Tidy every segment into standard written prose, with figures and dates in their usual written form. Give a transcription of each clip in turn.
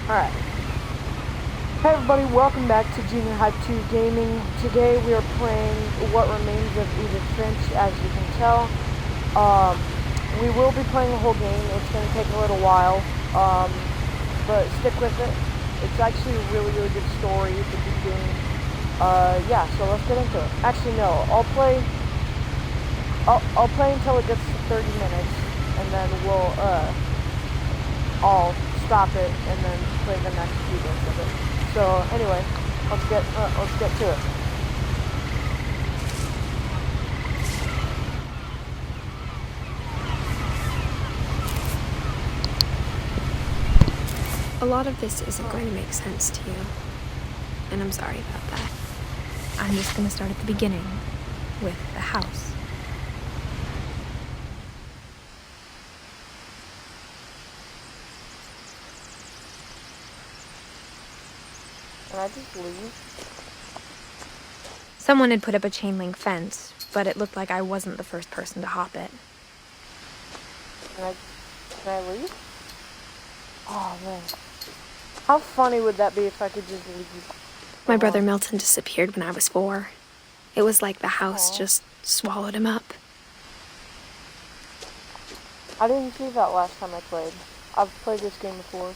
Alright. Hey everybody, welcome back to Junior High 2 Gaming. Today we are playing What Remains of Edith, Finch, as you can tell. We will be playing the whole game. It's going to take a little while, but stick with it. It's actually a really good story. It's a good game. Yeah, so let's get into it. Actually, no, I'll play until it gets to 30 minutes, and then I'll stop it and then play the next few bits of it. So anyway, let's get to it. A lot of this isn't going to make sense to you, and I'm sorry about that. I'm just going to start at the beginning, with the house. Can I just leave? Someone had put up a chain link fence, but it looked like I wasn't the first person to hop it. Can I leave? Oh man. How funny would that be if I could just leave? My brother Milton disappeared when I was 4. It was like the house just swallowed him up. I didn't see that last time I played. I've played this game before.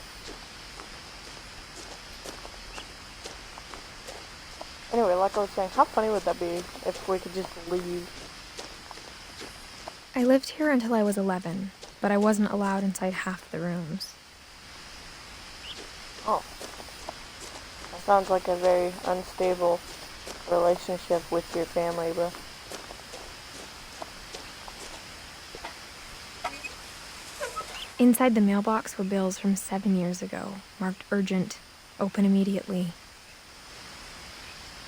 Anyway, like I was saying, how funny would that be if we could just leave? I lived here until I was 11, but I wasn't allowed inside half the rooms. Oh. That sounds like a very unstable relationship with your family, bro. Inside the mailbox were bills from 7 years ago, marked urgent, open immediately.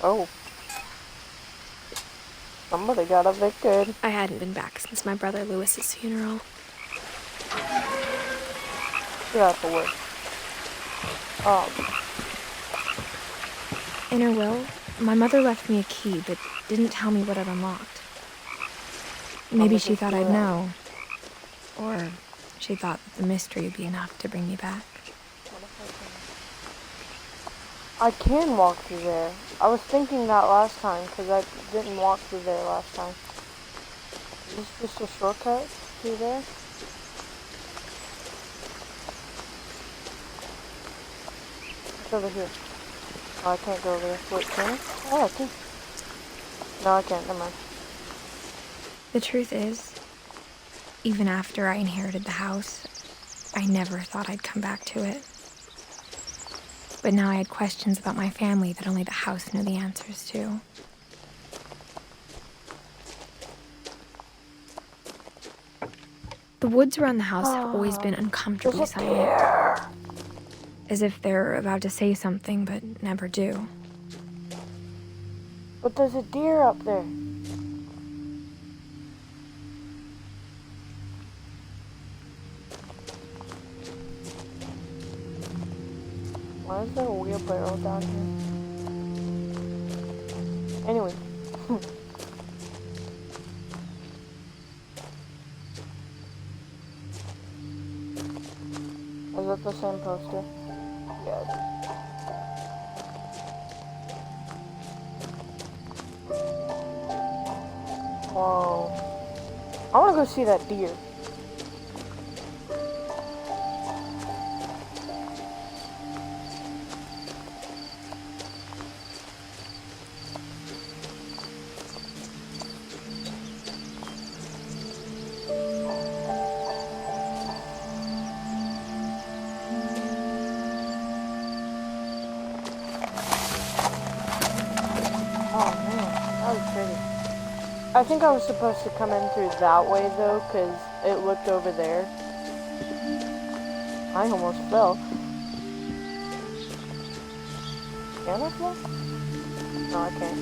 Oh. Somebody got evicted. I hadn't been back since my brother Lewis's funeral. Get out the way. In her will, my mother left me a key, but didn't tell me what it unlocked. Maybe she thought I'd know. Or she thought that the mystery would be enough to bring me back. I can walk through there. I was thinking that last time, because I didn't walk through there last time. Is this just a shortcut through there? It's over here. Oh, I can't go over there. Wait, can I? Oh, I can. No, I can't. Never mind. The truth is, even after I inherited the house, I never thought I'd come back to it. But now I had questions about my family that only the house knew the answers to. The woods around the house have always been uncomfortably silent. As if they're about to say something, but never do. But there's a deer up there. Why is there a wheelbarrow down here? Anyway. Is it the same poster? Yeah, it is. Whoa. I wanna go see that deer. Oh man, that was pretty. I think I was supposed to come in through that way though, because it looked over there. I almost fell. Can I fall? No, I can't.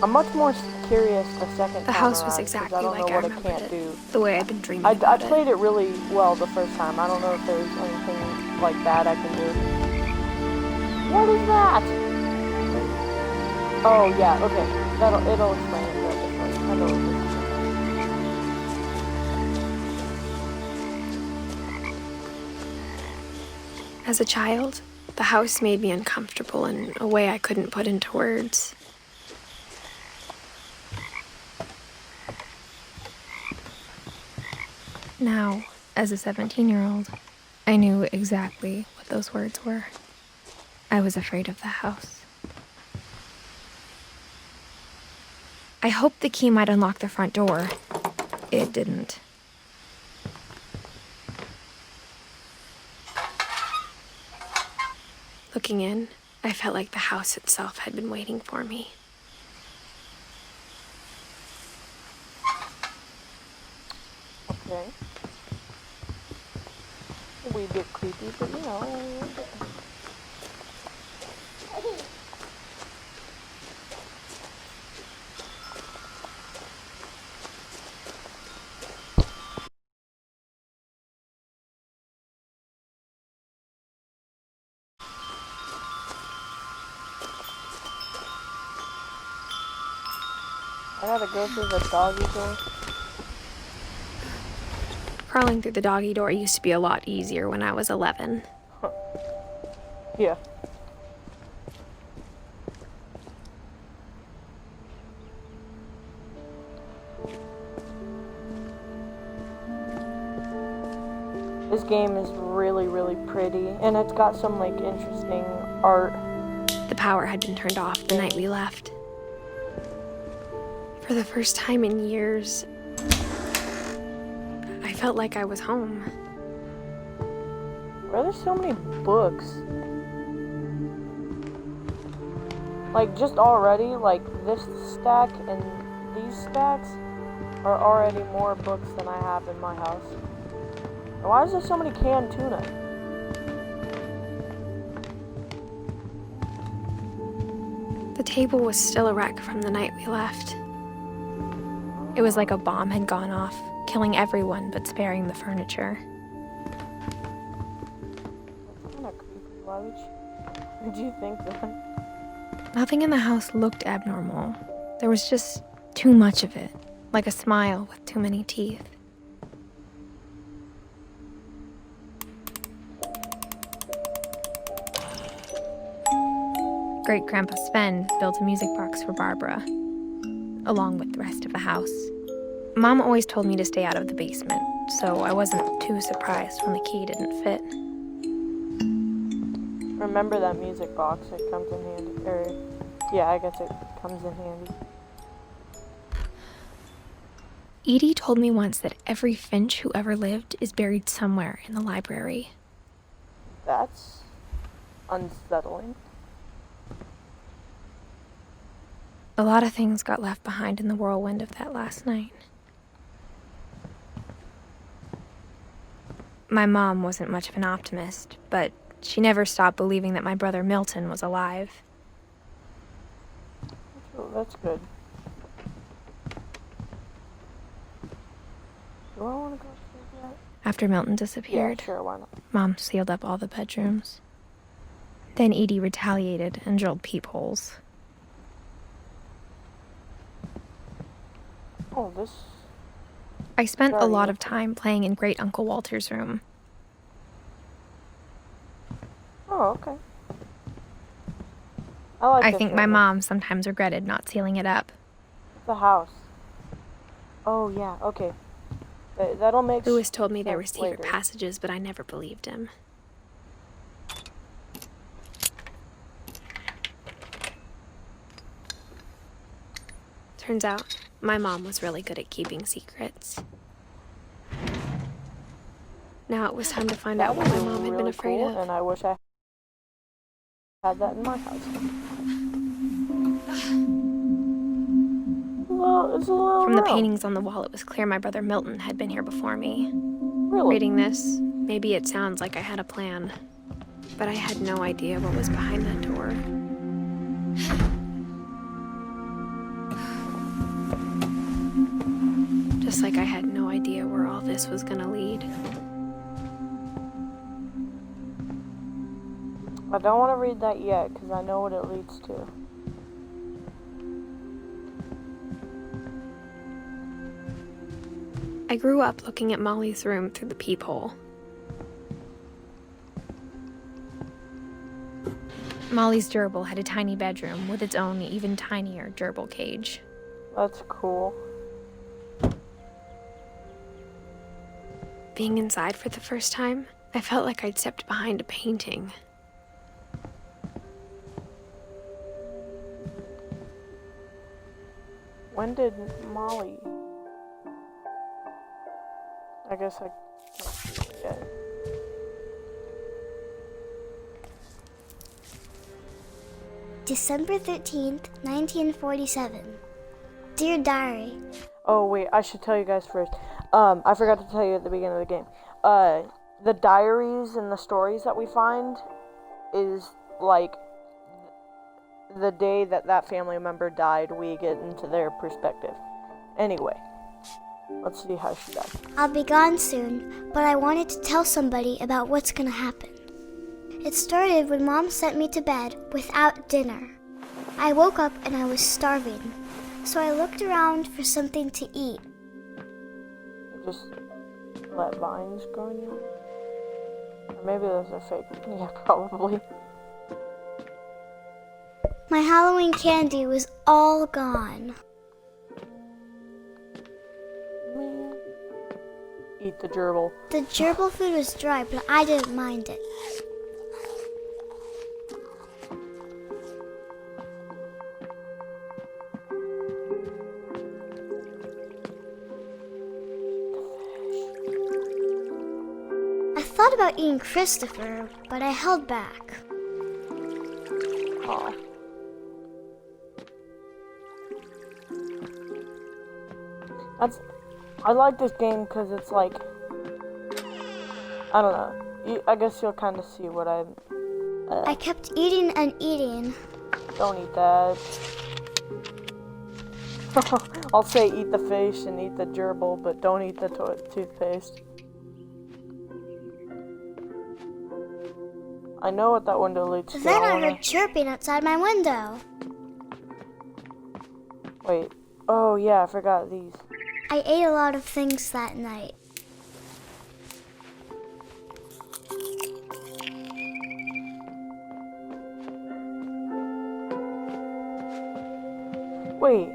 I'm much more curious the second time The house was around, exactly I don't like know I what it remembered can't it, do. the way I'd been dreaming I about it. played it really well the first time. I don't know if there's anything like that I can do. What is that? Oh yeah, okay. It'll explain it. I know what this is. As a child, the house made me uncomfortable in a way I couldn't put into words. Now, as a 17-year-old, I knew exactly what those words were. I was afraid of the house. I hoped the key might unlock the front door. It didn't. Looking in, I felt like the house itself had been waiting for me. Okay. We a bit creepy, but you know. I gotta go through the doggy door. Crawling through the doggy door used to be a lot easier when I was 11. Yeah. This game is really, really pretty, and it's got some, like, interesting art. The power had been turned off the night we left. For the first time in years, I felt like I was home. Why are there so many books? Like, just already, like, this stack and these stacks are already more books than I have in my house. And why is there so many canned tuna? The table was still a wreck from the night we left. It was like a bomb had gone off, killing everyone but sparing the furniture. That's kind of creepy. Why would you think that? Nothing in the house looked abnormal. There was just too much of it, like a smile with too many teeth. Great-Grandpa Sven built a music box for Barbara, along with the rest of the house. Mom always told me to stay out of the basement, so I wasn't too surprised when the key didn't fit. Remember that music box, it comes in handy. Or, yeah, I guess it comes in handy. Edie told me once that every finch who ever lived is buried somewhere in the library. That's unsettling. A lot of things got left behind in the whirlwind of that last night. My mom wasn't much of an optimist, but she never stopped believing that my brother Milton was alive. Oh, that's good. Do I want to go through that? After Milton disappeared, Yeah, sure, why not? Mom sealed up all the bedrooms. Then Edie retaliated and drilled peepholes. Oh, this... I spent a Sorry. lot of time playing in Great Uncle Walter's room. Oh, okay. I like I this think my area. mom sometimes regretted not sealing it up. The house. Oh, yeah, okay. That'll make Lewis told me there were sense secret later. passages, but I never believed him. Turns out, my mom was really good at keeping secrets. Now it was time to find out what my mom had been afraid cool, of. And I wish I had that in my house. It's a little From the room. paintings on the wall, it was clear my brother Milton had been here before me. Really? Reading this, maybe it sounds like I had a plan, but I had no idea what was behind that door. Just like I had no idea where all this was gonna lead. I don't want to read that yet, because I know what it leads to. I grew up looking at Molly's room through the peephole. Molly's gerbil had a tiny bedroom with its own even tinier gerbil cage. That's cool. Being inside for the first time, I felt like I'd stepped behind a painting. When did Molly? I guess I can't see it yet. December 13th, 1947. Dear Diary. Oh wait, I should tell you guys first. I forgot to tell you at the beginning of the game. The diaries and the stories that we find is like the day that family member died. We get into their perspective. Anyway, let's see how she died. I'll be gone soon, but I wanted to tell somebody about what's gonna happen. It started when Mom sent me to bed without dinner. I woke up and I was starving, so I looked around for something to eat. Just let vines grow in you? Or maybe those are fake. Yeah, probably. My Halloween candy was all gone. Man. Eat the gerbil. The gerbil food was dry, but I didn't mind it. I thought about eating Christopher, but I held back. Aw. I like this game because it's like, I don't know. I guess you'll kind of see what I kept eating and eating. Don't eat that. I'll say eat the fish and eat the gerbil, but don't eat the toothpaste. I know what that window leads to. Then I heard chirping outside my window. Wait. Oh yeah, I forgot these. I ate a lot of things that night. Wait.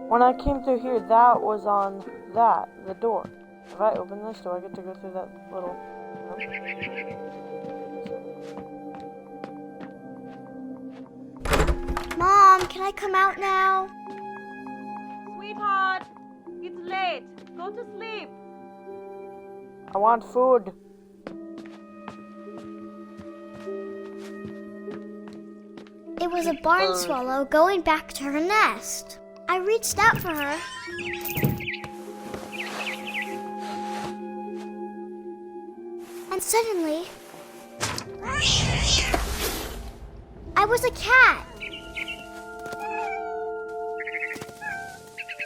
When I came through here, that was on the door. If I open this, do I get to go through that little... Mom, can I come out now? Sweetheart, it's late. Go to sleep. I want food. It was a barn swallow going back to her nest. I reached out for her. And suddenly, I was a cat.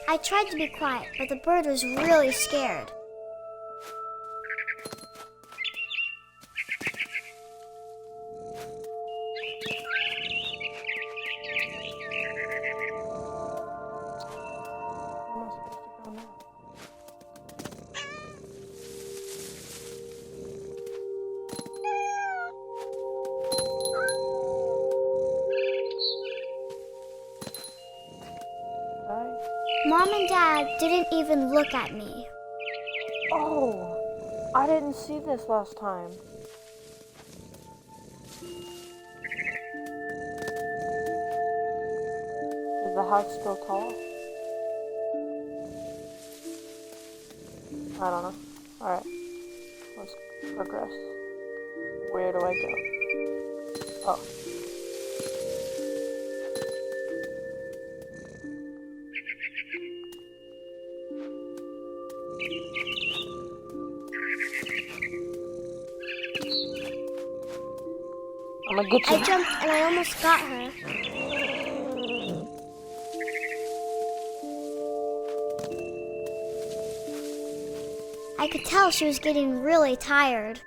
I tried to be quiet, but the bird was really scared. Mom and Dad didn't even look at me. Oh, I didn't see this last time. Is the house still tall? I don't know. Alright, let's progress. Where do I go? Oh. I'm gonna get you. I jumped and I almost got her. I could tell she was getting really tired.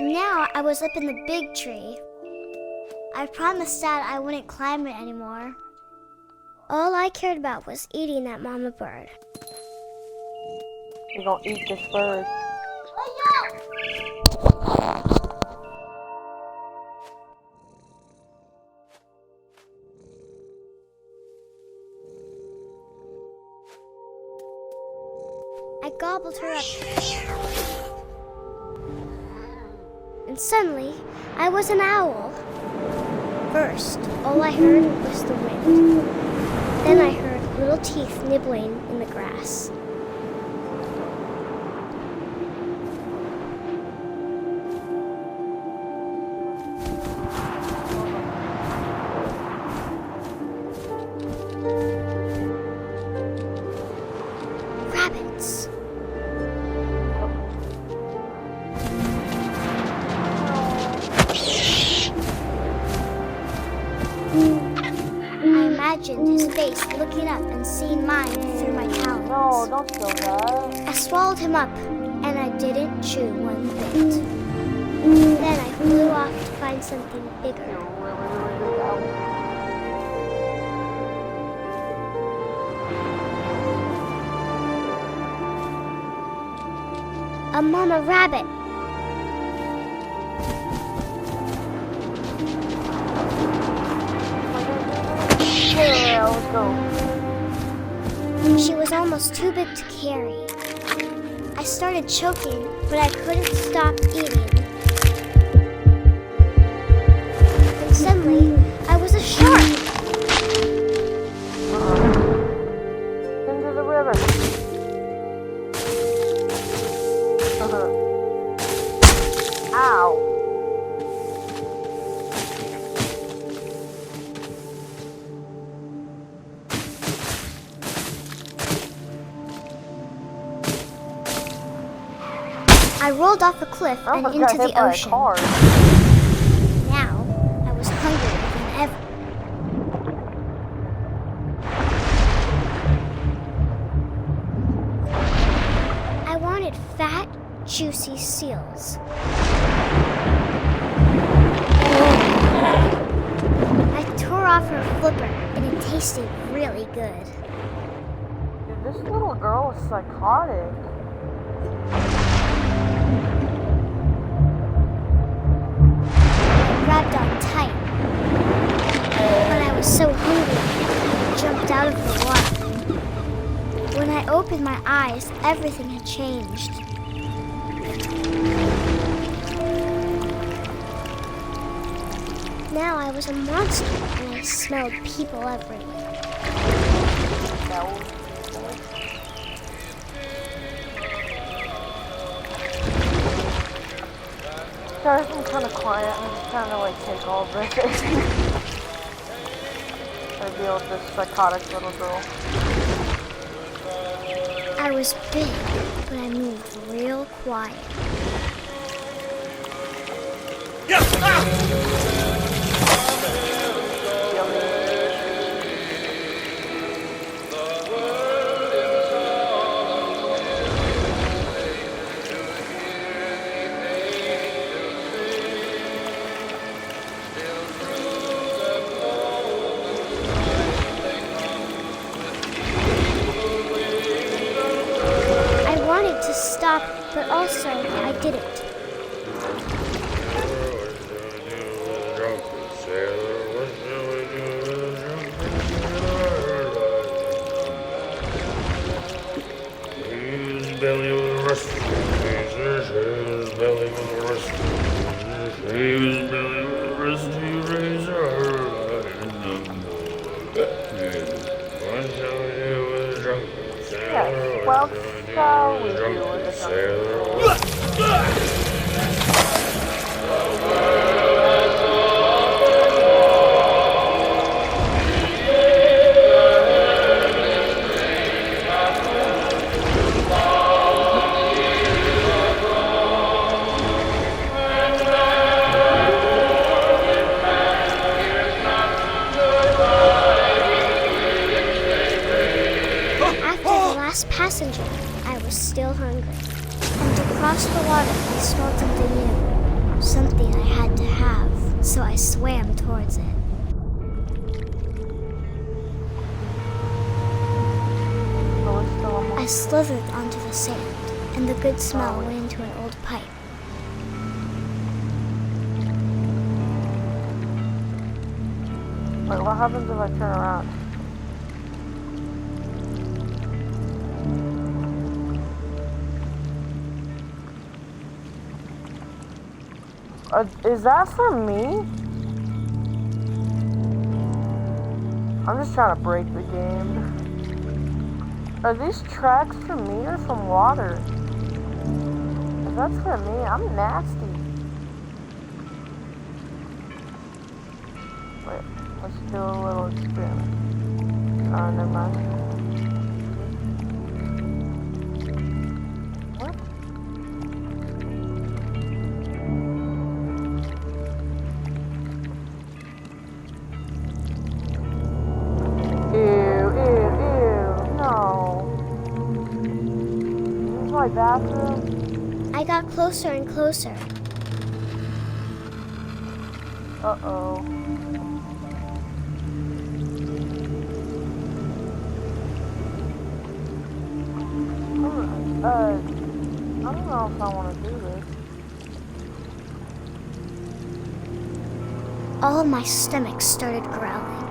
Now I was up in the big tree. I promised Dad I wouldn't climb it anymore. All I cared about was eating that mama bird. You're gonna eat this bird. I gobbled her up. And suddenly, I was an owl. First, all I heard was the wind. Then I heard little teeth nibbling in the grass. Rabbits. I imagined his face looking up and seeing mine through my talons. No, don't feel that. I swallowed him up, and I didn't chew one bit. Then I flew off to find something bigger. A mama rabbit. Yeah, let's go. She was almost too big to carry. I started choking, but I couldn't stop eating. And suddenly, I was a shark. Into the river. Ow. I rolled off a cliff I and almost got into hit the by a ocean. car. Now, I was hungrier than ever. I wanted fat, juicy seals. I tore off her flipper, and it tasted really good. Dude, this little girl is psychotic. Grabbed on tight. But I was so hungry, I jumped out of the water. When I opened my eyes, everything had changed. Now I was a monster, and I smelled people everywhere. Guys, I'm kind of quiet. I'm just trying to like take all of this. Try to deal with this psychotic little girl. I was big, but I moved real quiet. I wanted to stop, but also I didn't. Yes, well, shall we do with the drunk? Passenger, I was still hungry. And to cross the water, I smelled something new. Something I had to have, so I swam towards it. I slithered onto the sand, and the good smell went into an old pipe. Wait, what happens if I turn around? Is that for me? I'm just trying to break the game. Are these tracks for me or from water? If that's for me, I'm nasty. Wait, let's do a little experiment. Oh, never mind. What? Ew, no. This is my bathroom. I got closer and closer. Uh-oh. I don't know if I want to do this. All of my stomach started growling.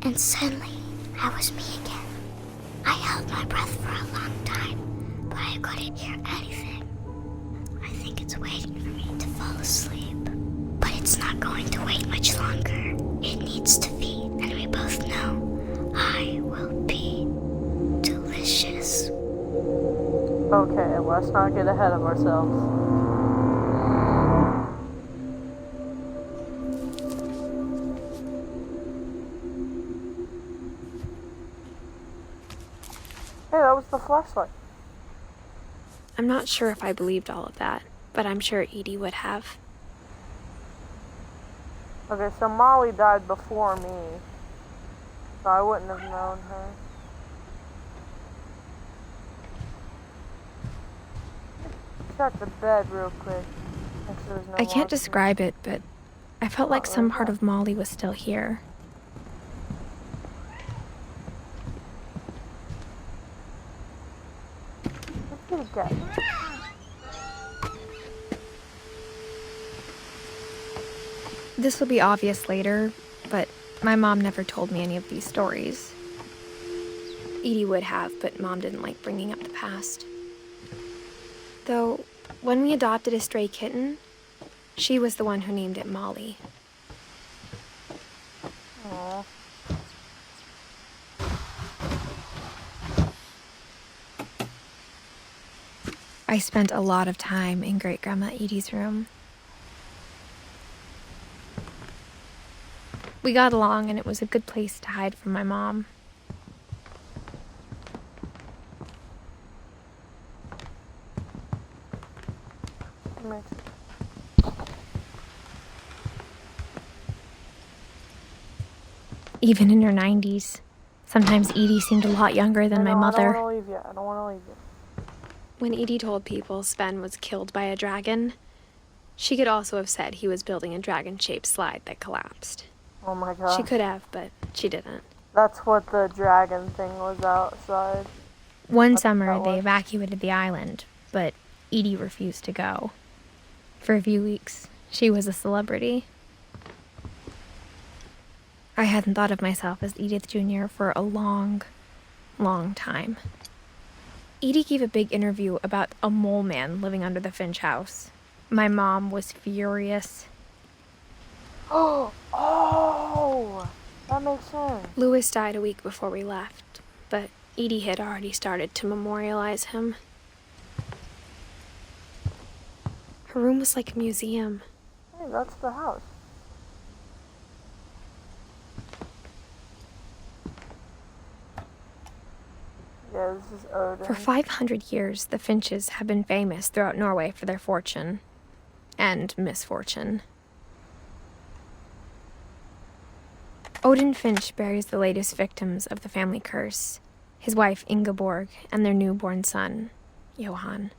And suddenly, I was me again. I held my breath for a long time, but I couldn't hear anything. I think it's waiting for me to fall asleep. But it's not going to wait much longer. It needs to feed, and we both know I will be delicious. Okay, let's not get ahead of ourselves. Hey, that was the flashlight. I'm not sure if I believed all of that, but I'm sure Edie would have. Okay, so Molly died before me. So I wouldn't have known her. Check the bed real quick. Make sure there's no I can't water. describe it, but I felt like some part of Molly was still here. Let's get a guess. This will be obvious later, but my mom never told me any of these stories. Edie would have, but Mom didn't like bringing up the past. Though, when we adopted a stray kitten, she was the one who named it Molly. Aww. I spent a lot of time in Great-Grandma Edie's room. We got along, and it was a good place to hide from my mom. Even in her 90s, sometimes Edie seemed a lot younger than my mother. I don't want to leave yet. I don't want to leave yet. When Edie told people Sven was killed by a dragon, she could also have said he was building a dragon-shaped slide that collapsed. Oh my god. She could have, but she didn't. That's what the dragon thing was outside. One summer, they evacuated the island, but Edie refused to go. For a few weeks, she was a celebrity. I hadn't thought of myself as Edith Jr. for a long, long time. Edie gave a big interview about a mole man living under the Finch house. My mom was furious. Oh, that makes sense. Louis died a week before we left, but Edie had already started to memorialize him. Her room was like a museum. Hey, that's the house. Yeah, this is Odin. For 500 years, the Finches have been famous throughout Norway for their fortune and misfortune. Odin Finch buries the latest victims of the family curse, his wife Ingeborg and their newborn son, Johan.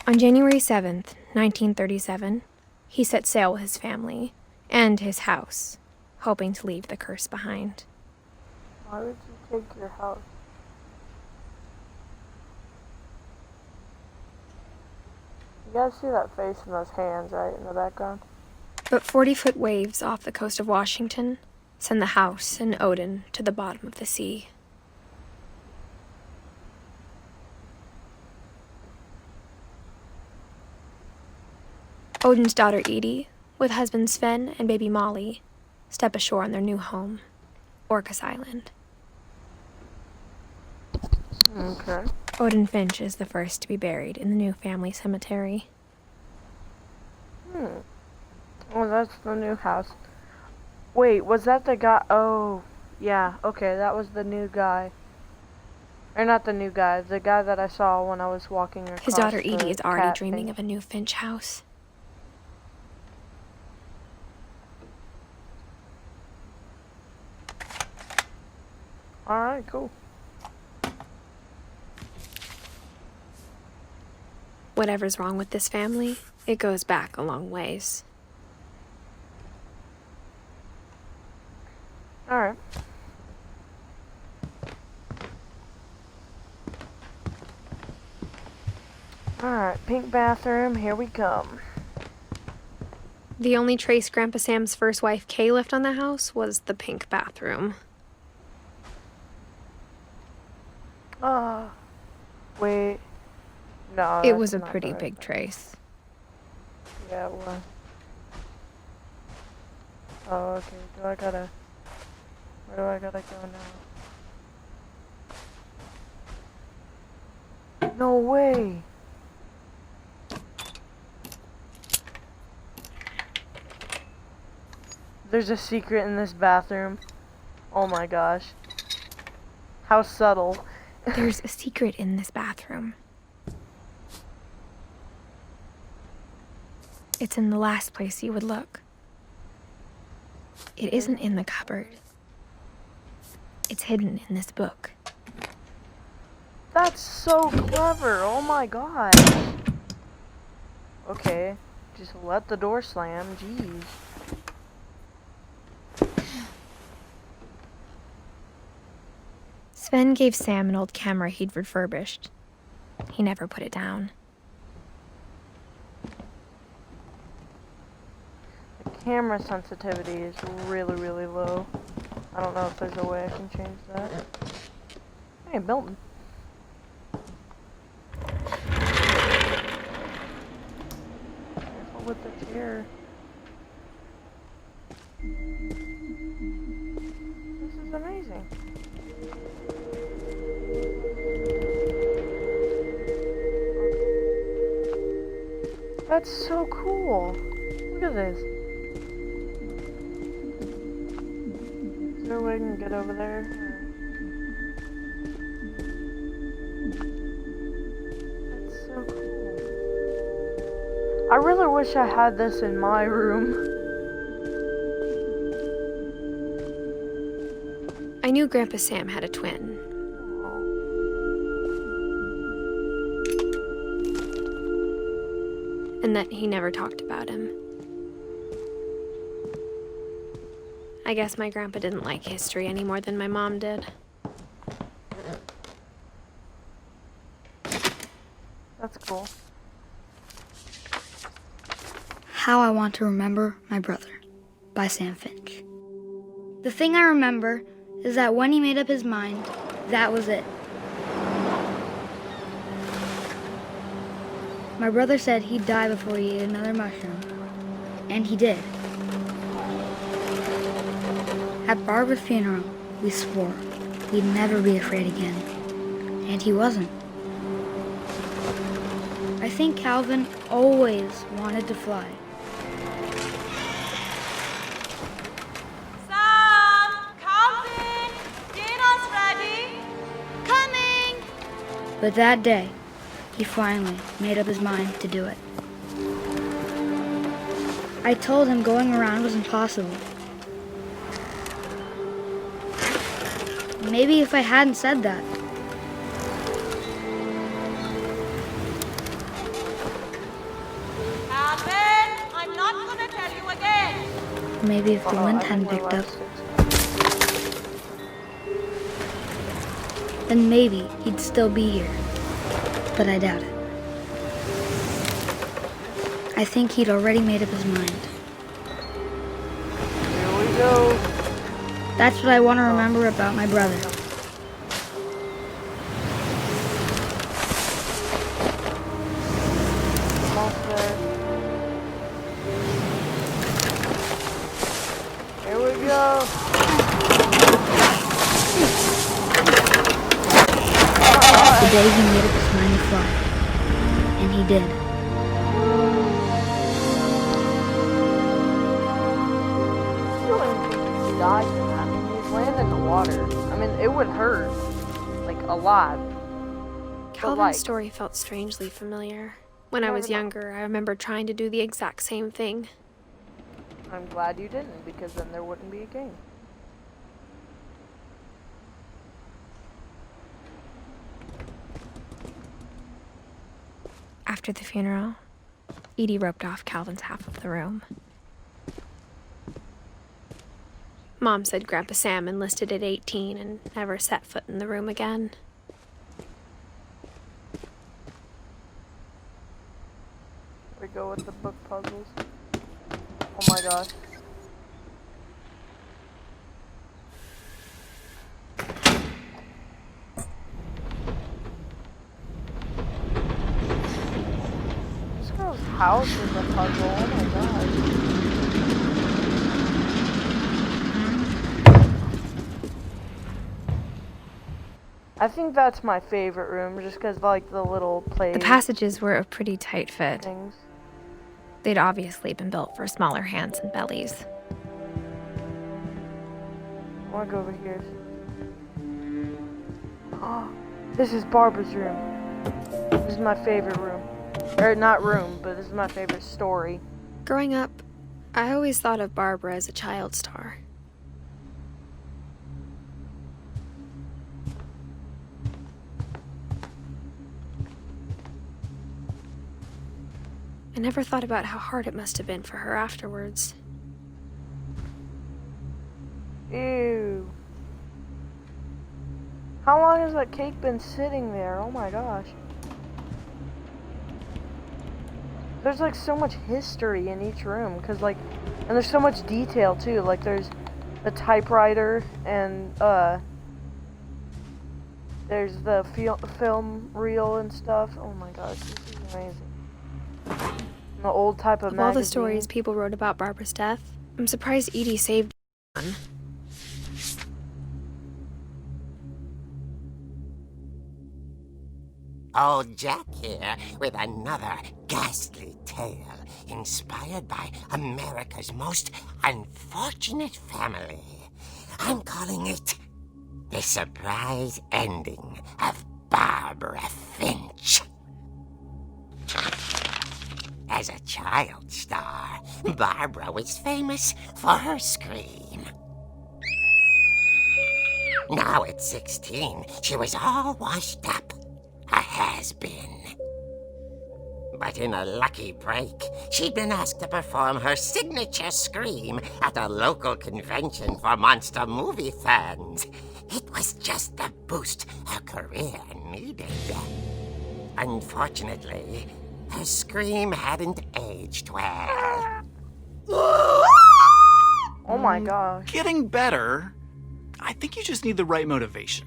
On January 7th, 1937, he set sail with his family and his house, hoping to leave the curse behind. Why would you take your house? You guys see that face and those hands right in the background? But 40-foot waves off the coast of Washington send the house and Odin to the bottom of the sea. Odin's daughter Edie, with husband Sven and baby Molly, step ashore on their new home, Orcas Island. Okay. Odin Finch is the first to be buried in the new family cemetery. Well, that's the new house. Wait, was that the guy? Oh, yeah. Okay, that was the new guy. Or not the new guy, the guy that I saw when I was walking across. His daughter the Edie is already cat dreaming thing. of a new Finch house. Alright, cool. Whatever's wrong with this family, it goes back a long ways. Alright. Alright, pink bathroom, here we come. The only trace Grandpa Sam's first wife, Kay, left on the house was the pink bathroom. Wait. No, It was that's a not pretty the right big thing. trace. Yeah, it was. Oh, okay. Where do I gotta go now? No way! There's a secret in this bathroom. Oh my gosh. How subtle. There's a secret in this bathroom. It's in the last place you would look. It isn't in the cupboard. It's hidden in this book. That's so clever. Oh my gosh. Okay. Just let the door slam. Jeez. Sven gave Sam an old camera he'd refurbished. He never put it down. The camera sensitivity is really, really low. I don't know if there's a way I can change that. Hey, Milton. Careful with the chair. This is amazing. That's so cool. Look at this. Is there a way I can get over there? That's so cool. I really wish I had this in my room. I knew Grandpa Sam had a twin. And that he never talked about him. I guess my grandpa didn't like history any more than my mom did. That's cool. How I Want to Remember My Brother by Sam Finch. The thing I remember is that when he made up his mind, that was it. My brother said he'd die before he ate another mushroom, and he did. At Barbara's funeral, we swore we'd never be afraid again, and he wasn't. I think Calvin always wanted to fly. Sam! Calvin! Dinner's ready! Coming! But that day, he finally made up his mind to do it. I told him going around was impossible. Maybe if I hadn't said that, Calvin! I'm not gonna tell you again! maybe if the wind hadn't picked up, then maybe he'd still be here. But I doubt it. I think he'd already made up his mind. Here we go. That's what I want to remember about my brother. Almost there. no. The day he made up his mind to fly. And he did. I don't even think he died from that. I mean, he's landed in the water. I mean, it would hurt. Like, a lot. Calvin's story felt strangely familiar. When I was younger, I remember trying to do the exact same thing. I'm glad you didn't, because then there wouldn't be a game. After the funeral, Edie roped off Calvin's half of the room. Mom said Grandpa Sam enlisted at 18 and never set foot in the room again. We go with the book puzzles. Oh my gosh. This girl's house is a puzzle. Oh my gosh. I think that's my favorite room, just because like the little play. The passages were a pretty tight fit. Things. They'd obviously been built for smaller hands and bellies. I want to go over here. Oh, this is Barbara's room. This is my favorite room. Or not room, but this is my favorite story. Growing up, I always thought of Barbara as a child star. I never thought about how hard it must have been for her afterwards. Ew. How long has that cake been sitting there? Oh my gosh. There's like so much history in each room, and there's so much detail too. Like there's the typewriter and there's the film reel and stuff. Oh my gosh, this is amazing. The old type of magazine. All the stories people wrote about Barbara's death, I'm surprised Edie saved one. Old Jack here with another ghastly tale inspired by America's most unfortunate family. I'm calling it The Surprise Ending of Barbara Finch. As a child star, Barbara was famous for her scream. Now at 16, she was all washed up. A has-been. But in a lucky break, she'd been asked to perform her signature scream at a local convention for monster movie fans. It was just the boost her career needed. Unfortunately, her scream hadn't aged well. Oh my gosh. Getting better. I think you just need the right motivation.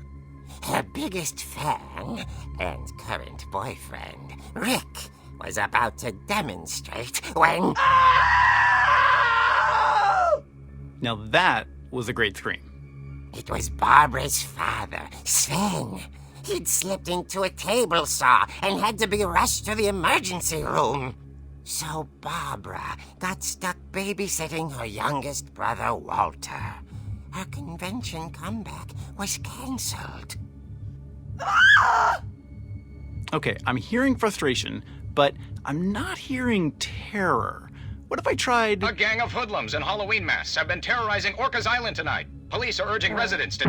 Her biggest fan and current boyfriend, Rick, was about to demonstrate when... Now that was a great scream. It was Barbara's father, Sven. He'd slipped into a table saw and had to be rushed to the emergency room. So Barbara got stuck babysitting her youngest brother, Walter. Her convention comeback was cancelled. Okay, I'm hearing frustration, but I'm not hearing terror. What if I tried... A gang of hoodlums in Halloween masks have been terrorizing Orcas Island tonight. Police are urging residents to...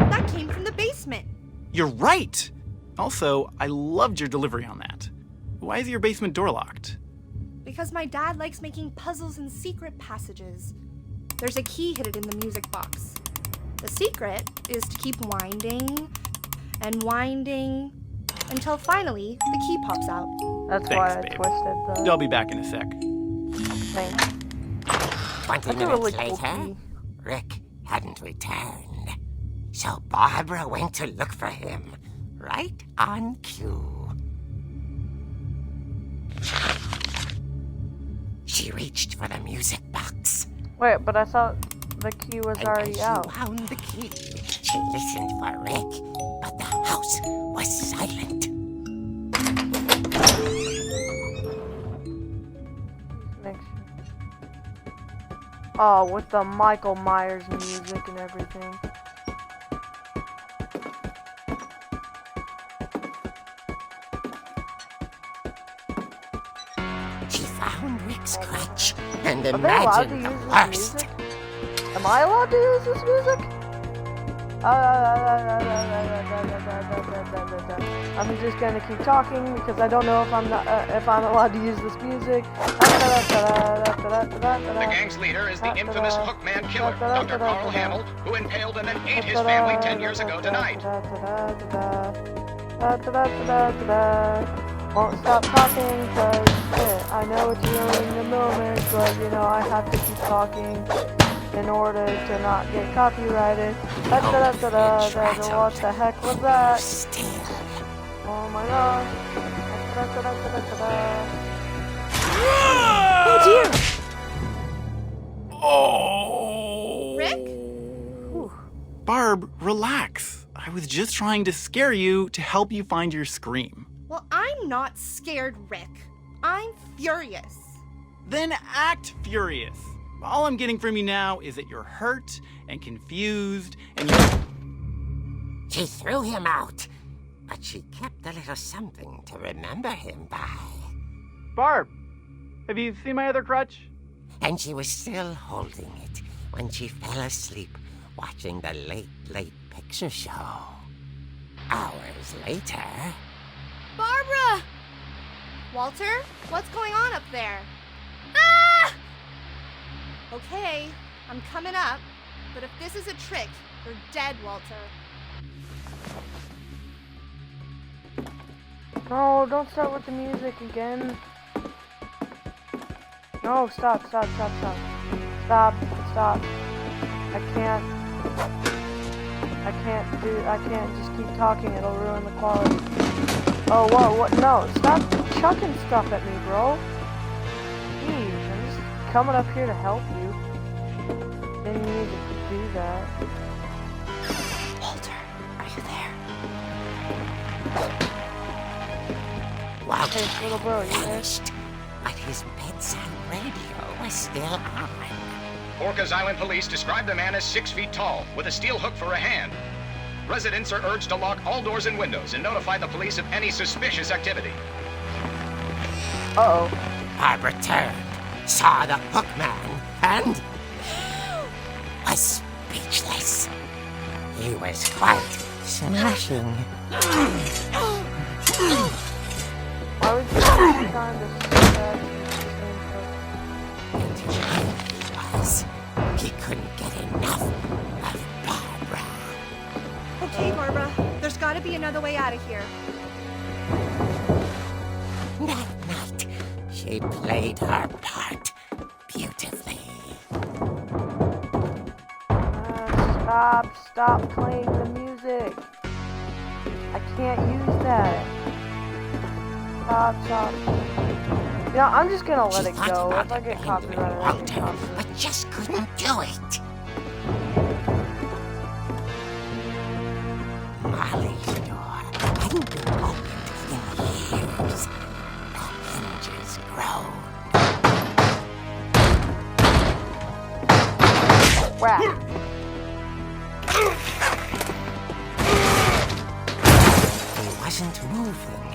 That came from the basement. You're right! Also, I loved your delivery on that. Why is your basement door locked? Because my dad likes making puzzles and secret passages. There's a key hidden in the music box. The secret is to keep winding and winding until finally the key pops out. That's Thanks, why I babe. twisted the I'll be back in a sec. thing. 20 That's a minutes really cool later, key. Rick hadn't returned. So Barbara went to look for him, right on cue. She reached for the music box, Wait, but I thought the key was And already as she out. wound the key, she listened for Rick, but the house was silent. Make sure. Oh, with the Michael Myers music and everything. She found Rick's crutch and Are they allowed to imagined the use this worst. music? Am I allowed to use this music? I'm just gonna keep talking because I don't know if I'm allowed to use this music. The gang's leader is the infamous Hookman killer, Dr. Carl Hamill, who impaled and then ate his family 10 years ago tonight. Won't stop talking because I know it's ruining the moment, but you know I have to keep talking in order to not get copyrighted. What the heck was that? Oh my gosh. Oh dear! Oh! Rick? Barb, relax. I was just trying to scare you to help you find your scream. Well, I'm not scared, Rick. I'm furious. Then act furious. All I'm getting from you now is that you're hurt and confused and you're... She threw him out, but she kept a little something to remember him by. Barb, have you seen my other crutch? And she was still holding it when she fell asleep watching the late picture show. Hours later... Barbara! Walter, what's going on up there? Ah! Okay, I'm coming up, but if this is a trick, you're dead, Walter. No, don't start with the music again. No, stop. Stop. I can't just keep talking, it'll ruin the quality. Oh, what? No, stop chucking stuff at me, bro. Jeez, I'm just coming up here to help you. Didn't need to do that. Walter, are you there? Walter Hey, little bro, you there? vanished, but his bedside radio was still on. Orcas Island police describe the man as 6 feet tall, with a steel hook for a hand. Residents are urged to lock all doors and windows and notify the police of any suspicious activity. Uh-oh. Barbara turned, saw the hook man, and was speechless. He was quite smashing. Why would you trying to And he was. He couldn't get enough of Barbara. Okay, Barbara, there's gotta be another way out of here. That night, she played her part beautifully. Stop playing the music. I can't use that. Stop. Yeah, I'm just gonna let She it thought go. about If I get abandoning copyrighted, I get Walter, copyrighted. but just couldn't do it. Molly's door hadn't been opened in years. The hinges groaned. Whack. He wasn't moving,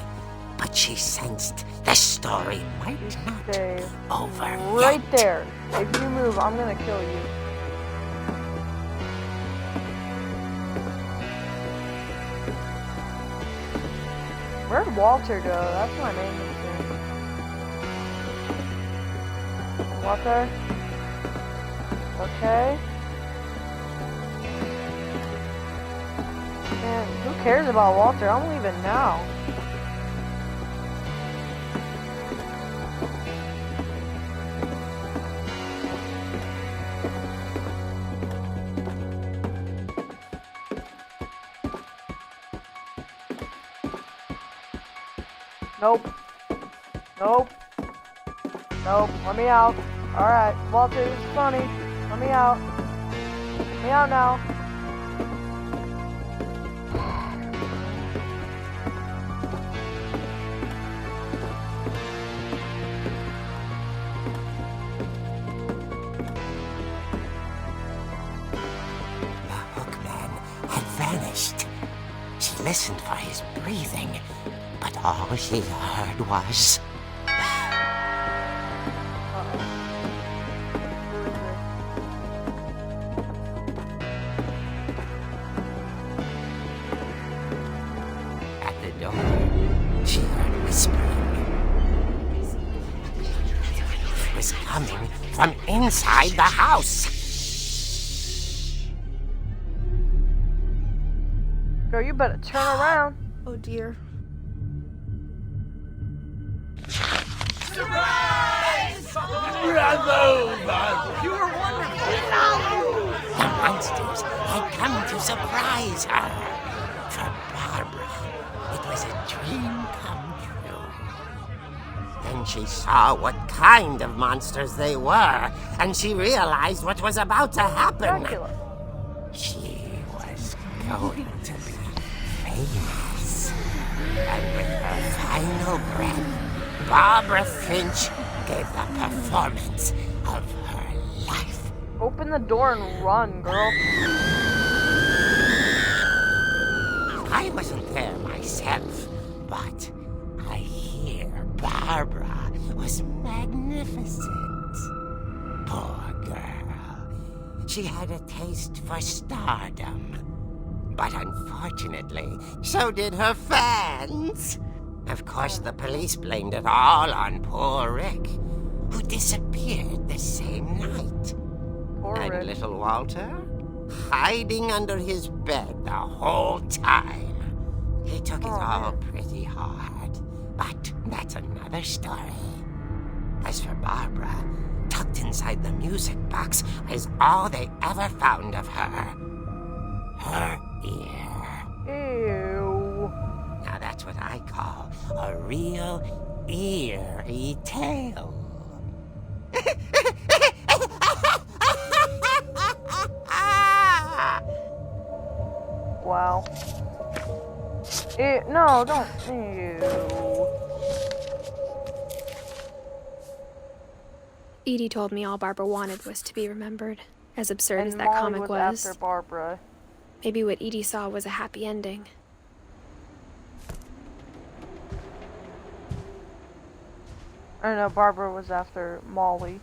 but she sensed the story might not Stay be over right yet. there. If you move, I'm gonna kill you. Where'd Walter go? That's my main concern. Walter? Okay. Man, who cares about Walter? I'm leaving now. Nope. Let me out. Alright, Walter, this is funny. me out. Let me out now. Vanished. She listened for his breathing, but all she heard was... At the door, she heard whispering. It was coming from inside the house. Girl, you better turn around. Oh dear. The monsters had come to surprise her. For Barbara, it was a dream come true. Then she saw what kind of monsters they were, and she realized what was about to happen. Dracula. She was going to be famous. And with her final breath, Barbara Finch gave the performance of her life. Open the door and run, girl. I wasn't there myself, but I hear Barbara was magnificent. Poor girl. She had a taste for stardom. But unfortunately, so did her fans. Of course, the police blamed it all on poor Rick, who disappeared the same night. Poor And Rick. little Walter, hiding under his bed the whole time. He took it all pretty hard, but that's another story. As for Barbara, tucked inside the music box is all they ever found of her. Her ear. Ew. Now that's what I call a real eerie tale. Wow. Ew. No, don't. Ew. Edie told me all Barbara wanted was to be remembered, as absurd And as that Molly comic was. after Barbara. Maybe what Edie saw was a happy ending. I know Barbara was after Molly.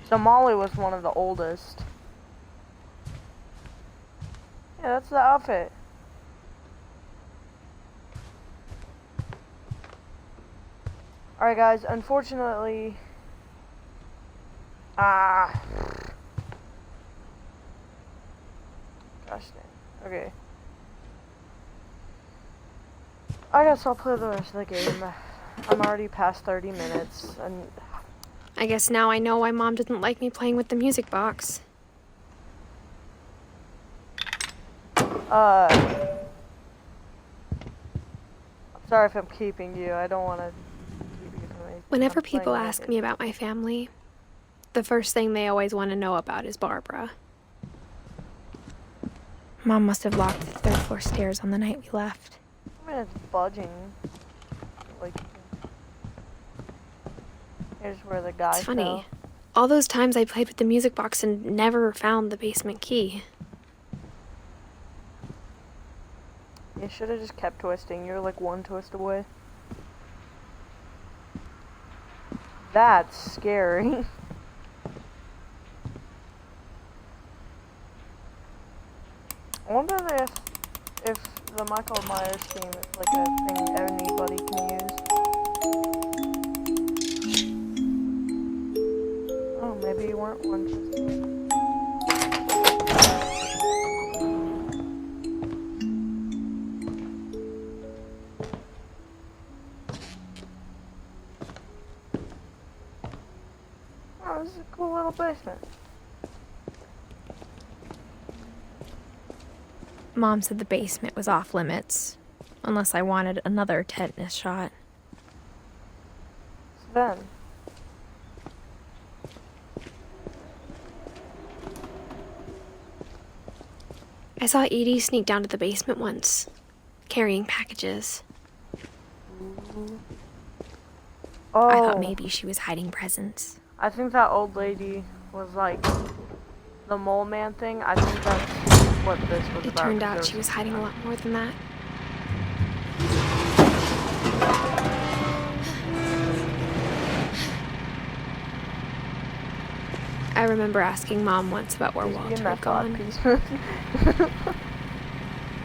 So Molly was one of the oldest. Yeah, that's the outfit. Alright guys, unfortunately... Gosh dang. Okay. I guess I'll play the rest of the game. I'm already past 30 minutes, and... I guess now I know why Mom didn't like me playing with the music box. I'm sorry if I'm keeping you. I don't want to keep you from me. Whenever I'm playing people with ask it. me about my family, the first thing they always want to know about is Barbara. Mom must have locked the third floor stairs on the night we left. I mean, it's budging. Like, here's where the guy It's funny. fell. All those times I played with the music box and never found the basement key. You should have just kept twisting. You're like one twist away. That's scary. I wonder if the Michael Myers theme is like a thing anybody can use. Oh, maybe you weren't one twisting. Oh, this is a cool little basement. Mom said the basement was off limits, unless I wanted another tetanus shot. Then. I saw Edie sneak down to the basement once, carrying packages. Oh, I thought maybe she was hiding presents. I think that old lady was like the mole man thing. I think that's what this was It about. turned out she was hiding a lot more than that. I remember asking Mom once about where Walter had gone.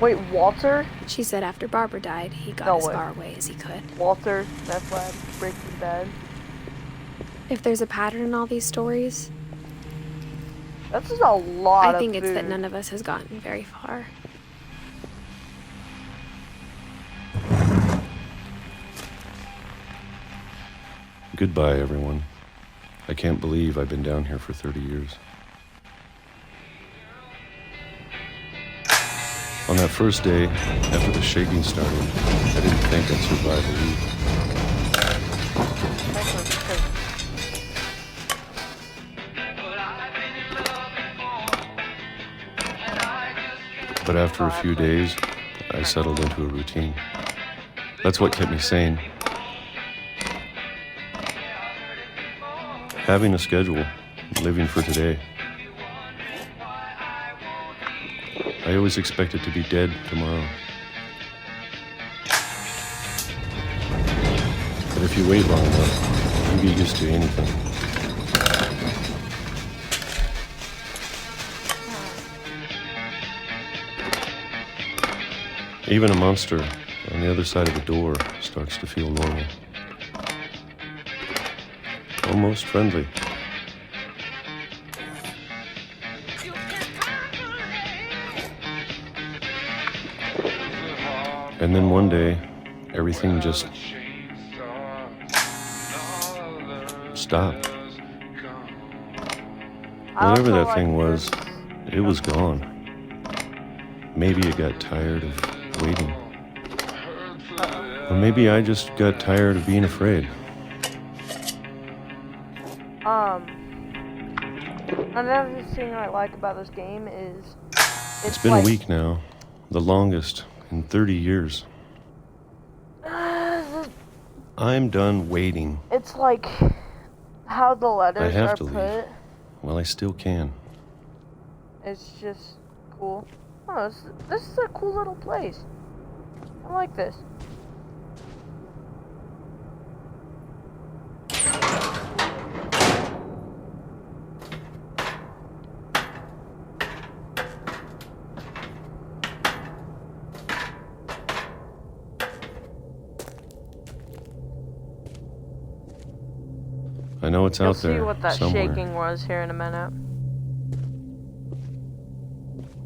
Wait, Walter? She said after Barbara died, he got No as way. far away as he could. Walter, meth lab, Breaking Bad. If there's a pattern in all these stories, That's just a lot of I think it's that food. none of us has gotten very far. Goodbye, everyone. I can't believe I've been down here for 30 years. On that first day, after the shaking started, I didn't think I'd survive a week. But after a few days, I settled into a routine. That's what kept me sane. Having a schedule, living for today. I always expected to be dead tomorrow. But if you wait long enough, you get used to anything. Even a monster on the other side of the door starts to feel normal. Almost friendly. And then one day, everything just stopped. Whatever that thing was, it was gone. Maybe it got tired of waiting. Or maybe I just got tired of being afraid. Another thing I like about this game is It's been a week now, the longest in 30 years. I'm done waiting. It's like how the I letters have are to put. leave. Well, I still can. It's just cool. Oh, this is a cool little place. I like this. I know it's You'll out see there what that somewhere. shaking was here in a minute.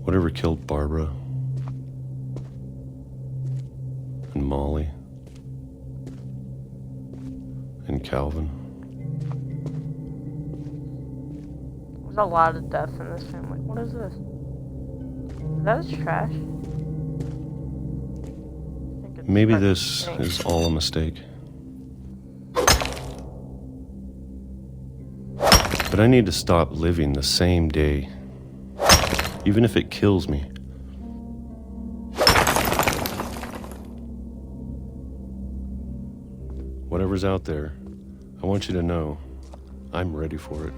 Whatever killed Barbara and Molly and Calvin. There's a lot of death in this family. What is this? Is that his trash? I think it's Maybe fucking this stinks. is all a mistake. But I need to stop living the same day, even if it kills me. Whatever's out there, I want you to know I'm ready for it.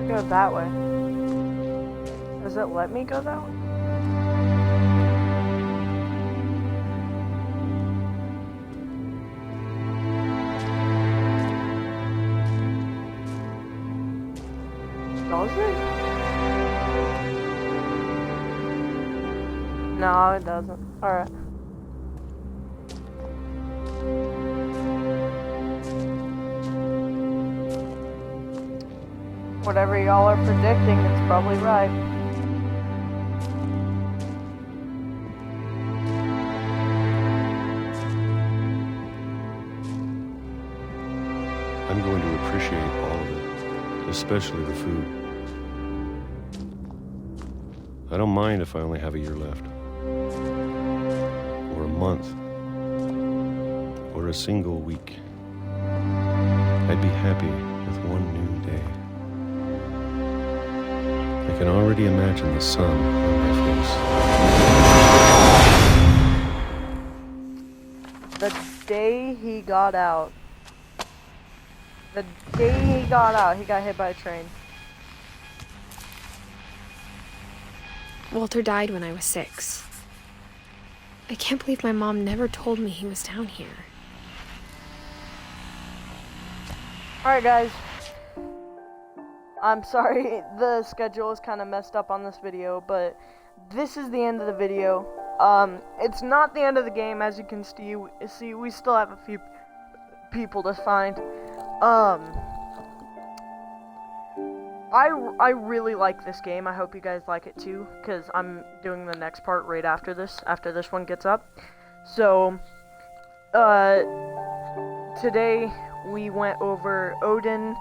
Go that way. Does it let me go that way? Does it? No, it doesn't. Alright. Whatever y'all are predicting, it's probably right. I'm going to appreciate all of it, especially the food. I don't mind if I only have a year left, or a month, or a single week. I'd be happy with one new day. I can already imagine the sun on my face. The day he got out. The day he got out, he got hit by a train. Walter died when I was 6. I can't believe my mom never told me he was down here. Alright guys, I'm sorry the schedule is kind of messed up on this video, but this is the end of the video. It's not the end of the game, as you can see, we still have a few people to find. I really like this game. I hope you guys like it too, because I'm doing the next part right after this one gets up. So, today we went over Odin,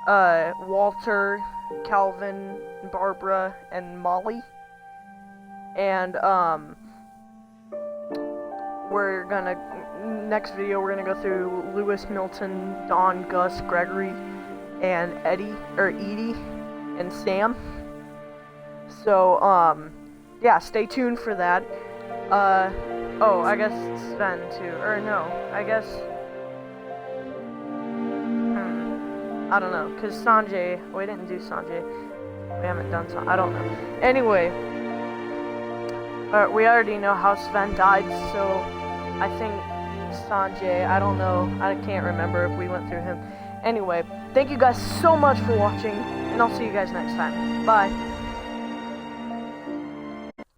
Walter, Calvin, Barbara, and Molly. And, next video we're gonna go through Lewis, Milton, Don, Gus, Gregory, and Edie, and Sam. So, yeah, stay tuned for that. Oh, I guess Sven too, or no, I guess, I don't know, cause Sanjay, we didn't do Sanjay, we haven't done Sanjay, I don't know. Anyway, we already know how Sven died, so I think Sanjay, I don't know, I can't remember if we went through him. Anyway, thank you guys so much for watching, and I'll see you guys next time. Bye.